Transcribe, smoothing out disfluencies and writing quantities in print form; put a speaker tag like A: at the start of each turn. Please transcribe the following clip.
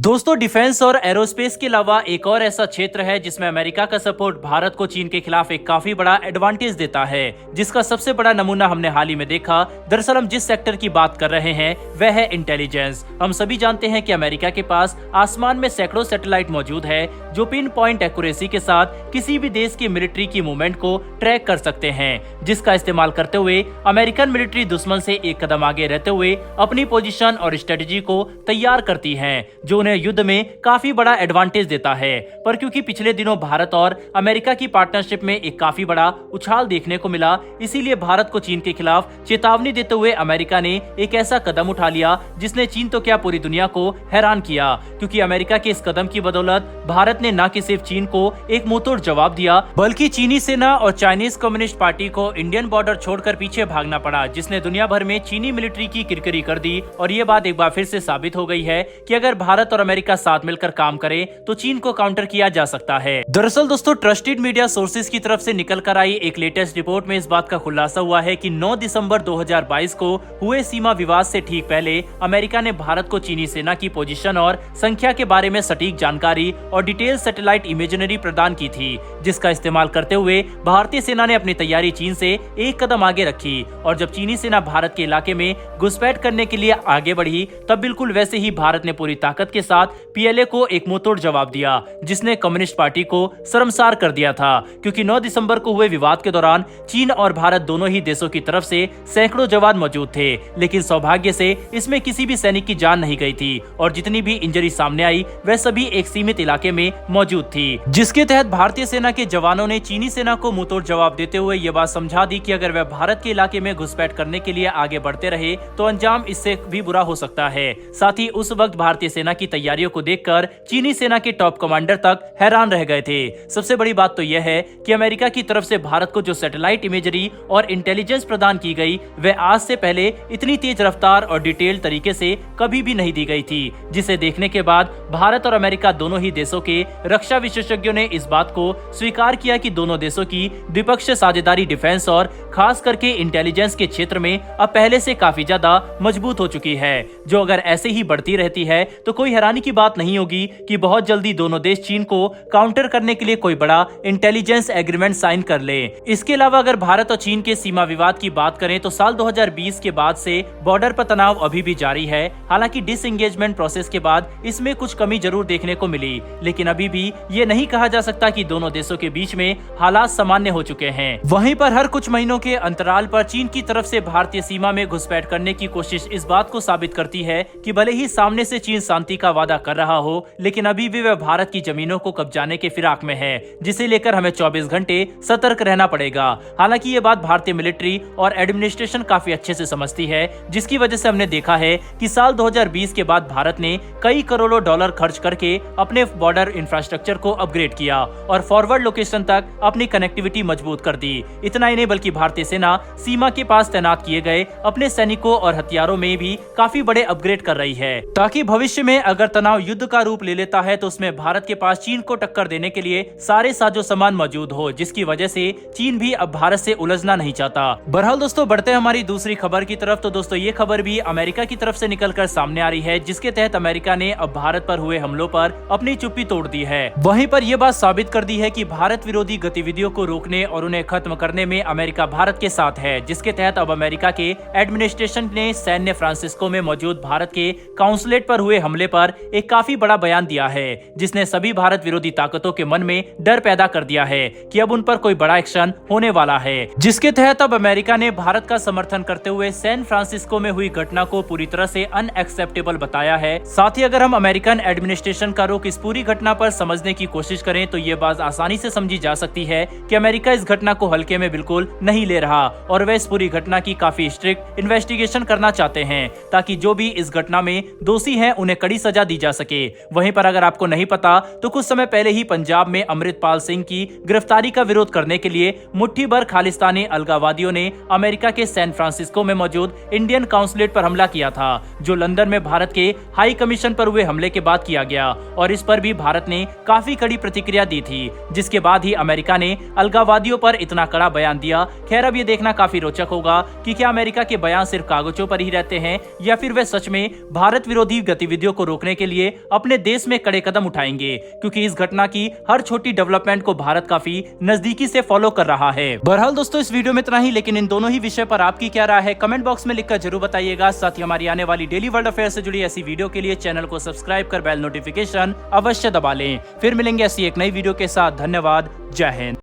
A: दोस्तों, डिफेंस और एरोस्पेस के अलावा एक और ऐसा क्षेत्र है जिसमें अमेरिका का सपोर्ट भारत को चीन के खिलाफ एक काफी बड़ा एडवांटेज देता है, जिसका सबसे बड़ा नमूना हमने हाल ही में देखा। दरअसल हम जिस सेक्टर की बात कर रहे हैं वह है इंटेलिजेंस। हम सभी जानते हैं कि अमेरिका के पास आसमान में सैकड़ों सैटेलाइट मौजूद है जो पिन पॉइंट एक्यूरेसी के साथ किसी भी देश की मिलिट्री की मूवमेंट को ट्रैक कर सकते हैं, जिसका इस्तेमाल करते हुए अमेरिकन मिलिट्री दुश्मन से एक कदम आगे रहते हुए अपनी पोजीशन और स्ट्रेटजी को तैयार करती है, जो उन्हें युद्ध में काफी बड़ा एडवांटेज देता है। पर क्योंकि पिछले दिनों भारत और अमेरिका की पार्टनरशिप में एक काफी बड़ा उछाल देखने को मिला, इसीलिए भारत को चीन के खिलाफ चेतावनी देते हुए अमेरिका ने एक ऐसा कदम उठा लिया जिसने चीन तो क्या पूरी दुनिया को हैरान किया। क्योंकि अमेरिका के इस कदम की बदौलत भारत ने न कि सिर्फ चीन को एक मुंहतोड़ जवाब दिया, बल्कि चीनी सेना और चाइनीज कम्युनिस्ट पार्टी को इंडियन बॉर्डर छोड़कर पीछे भागना पड़ा, जिसने दुनिया भर में चीनी मिलिट्री की किरकिरी कर दी। और ये बात एक बार फिर से साबित हो गई है कि अगर भारत और अमेरिका साथ मिलकर काम करे तो चीन को काउंटर किया जा सकता है। दरअसल दोस्तों, ट्रस्टेड मीडिया सोर्सेज की तरफ से निकल कर आई एक लेटेस्ट रिपोर्ट में इस बात का खुलासा हुआ है कि 9 दिसंबर 2022 को हुए सीमा विवाद से ठीक पहले अमेरिका ने भारत को चीनी सेना की पोजीशन और संख्या के बारे में सटीक जानकारी और डिटेल सैटेलाइट इमेजनरी प्रदान की थी, जिसका इस्तेमाल करते हुए भारतीय सेना ने अपनी तैयारी चीन से एक कदम आगे रखी। और जब चीनी सेना भारत के इलाके में घुसपैठ करने के लिए आगे बढ़ी, तब बिल्कुल वैसे ही भारत ने पूरी ताकत के साथ पीएलए को एक मुंहतोड़ जवाब दिया, जिसने कम्युनिस्ट पार्टी को शर्मसार कर दिया था। क्योंकि 9 दिसंबर को हुए विवाद के दौरान चीन और भारत दोनों ही देशों की तरफ से सैकड़ों जवान मौजूद थे, लेकिन सौभाग्य से इसमें किसी भी सैनिक की जान नहीं गई थी और जितनी भी इंजरी सामने आई वह सभी एक सीमित इलाके में मौजूद थी, जिसके तहत भारतीय सेना के जवानों ने चीनी सेना को मुंहतोड़ जवाब देते हुए ये बात समझा दी कि अगर वह भारत के इलाके में घुसपैठ करने के लिए आगे बढ़ते रहे तो अंजाम इससे भी बुरा हो सकता है। साथ ही उस वक्त भारतीय सेना की तैयारियों को देखकर चीनी सेना के टॉप कमांडर तक हैरान रह गए थे। सबसे बड़ी बात तो यह है कि अमेरिका की तरफ से भारत को जो सैटेलाइट इमेजरी और इंटेलिजेंस प्रदान की गई वह आज से पहले इतनी तेज रफ्तार और डिटेल तरीके से कभी भी नहीं दी गई थी, जिसे देखने के बाद भारत और अमेरिका दोनों ही देशों के रक्षा विशेषज्ञों ने इस बात को स्वीकार किया कि दोनों देशों की द्विपक्षीय साझेदारी डिफेंस और खास करके इंटेलिजेंस के क्षेत्र में अब पहले से काफी ज्यादा मजबूत हो चुकी है, जो अगर ऐसे ही बढ़ती रहती है तो कोई हैरानी की बात नहीं होगी कि बहुत जल्दी दोनों देश चीन को काउंटर करने के लिए कोई बड़ा इंटेलिजेंस एग्रीमेंट साइन कर ले। इसके अलावा अगर भारत और चीन के सीमा विवाद की बात करें तो साल 2020 के बाद से बॉर्डर पर तनाव अभी भी जारी है। हालांकि डिसएंगेजमेंट प्रोसेस के बाद इसमें कुछ कमी जरूर देखने को मिली, लेकिन अभी भी ये नहीं कहा जा सकता कि दोनों देशों के बीच में हालात सामान्य हो चुके हैं। वहीं पर हर कुछ महीनों के अंतराल पर चीन की तरफ से भारतीय सीमा में घुसपैठ करने की कोशिश इस बात को साबित करती है कि भले ही सामने से चीन शांति का वादा कर रहा हो, लेकिन अभी भी वह भारत की जमीनों को कब्जाने के फिराक में है, जिसे लेकर हमें 24 घंटे सतर्क रहना पड़ेगा। हालांकि ये बात भारतीय मिलिट्री और एडमिनिस्ट्रेशन काफी अच्छे से समझती है, जिसकी वजह से हमने देखा है कि साल 2020 के बाद भारत ने कई करोड़ों डॉलर खर्च करके अपने बॉर्डर इंफ्रास्ट्रक्चर को अपग्रेड किया और फॉरवर्ड लोकेशन तक अपनी कनेक्टिविटी मजबूत कर दी। इतना ही नहीं बल्कि भारतीय सेना सीमा के पास तैनात किए गए अपने सैनिकों और हथियारों में भी काफी बड़े अपग्रेड कर रही है, ताकि भविष्य में अगर तनाव युद्ध का रूप ले लेता है तो उसमें भारत के पास चीन को टक्कर देने के लिए सारे साजो सामान मौजूद हो, जिसकी वजह से चीन भी अब भारत से उलझना नहीं चाहता। बहरहाल दोस्तों, बढ़ते हैं हमारी दूसरी खबर की तरफ। तो दोस्तों, ये खबर भी अमेरिका की तरफ से निकलकर सामने आ रही है, जिसके तहत अमेरिका ने अब भारत पर हुए हमलों पर अपनी चुप्पी तोड़ दी है। वहीं पर यह बात साबित कर दी है कि भारत विरोधी गतिविधियों को रोकने और उन्हें खत्म करने में अमेरिका भारत के साथ है, जिसके तहत अब अमेरिका के एडमिनिस्ट्रेशन ने सैन्य फ्रांसिस्को में मौजूद भारत के काउंसलेट पर हुए हमले पर एक काफी बड़ा बयान दिया है, जिसने सभी भारत विरोधी ताकतों के मन में डर पैदा कर दिया है कि अब उन पर कोई बड़ा एक्शन होने वाला है, जिसके तहत अब अमेरिका ने भारत का समर्थन करते हुए सैन फ्रांसिस्को में हुई घटना को पूरी तरह से अनएक्सेप्टेबल बताया है। साथ ही अगर हम अमेरिकन एडमिनिस्ट्रेशन का रुख इस पूरी घटना पर समझने की कोशिश करें तो ये बात आसानी से समझी जा सकती है कि अमेरिका इस घटना को हल्के में बिल्कुल नहीं ले रहा और वह इस पूरी घटना की काफी स्ट्रिक्ट इन्वेस्टिगेशन करना चाहते हैं, ताकि जो भी इस घटना में दोषी हैं उन्हें कड़ी सजा दी जा सके। वहीं पर अगर आपको नहीं पता तो कुछ समय पहले ही पंजाब में अमृतपाल सिंह की गिरफ्तारी का विरोध करने के लिए मुट्ठी भर खालिस्तानी अलगाववादियों ने अमेरिका के सैन फ्रांसिस्को में मौजूद इंडियन काउंसलेट पर हमला किया था, जो लंदन में भारत के हाई कमीशन पर हुए हमले के बाद किया गया। और इस पर भी भारत ने काफी कड़ी प्रतिक्रिया दी थी, जिसके बाद ही अमेरिका ने अलगाववादियों पर इतना कड़ा बयान दिया। खैर, अब ये देखना काफी रोचक होगा कि क्या अमेरिका के बयान सिर्फ कागजों पर ही रहते हैं या फिर वे सच में भारत विरोधी गतिविधियों को रोकने के लिए अपने देश में कड़े कदम उठाएंगे, क्योंकि इस घटना की हर छोटी डेवलपमेंट को भारत काफी नजदीकी से फॉलो कर रहा है। बहरहाल दोस्तों, इस वीडियो में इतना ही, लेकिन इन दोनों ही विषय पर आपकी क्या राय है कमेंट बॉक्स में लिखकर जरूर बताइएगा। साथ ही हमारी आने वाली डेली वर्ल्ड अफेयर से जुड़ी ऐसी वीडियो के लिए चैनल को सब्सक्राइब कर बेल नोटिफिकेशन अवश्य दबा लें। फिर मिलेंगे ऐसी एक नई वीडियो के साथ। धन्यवाद। जय हिंद।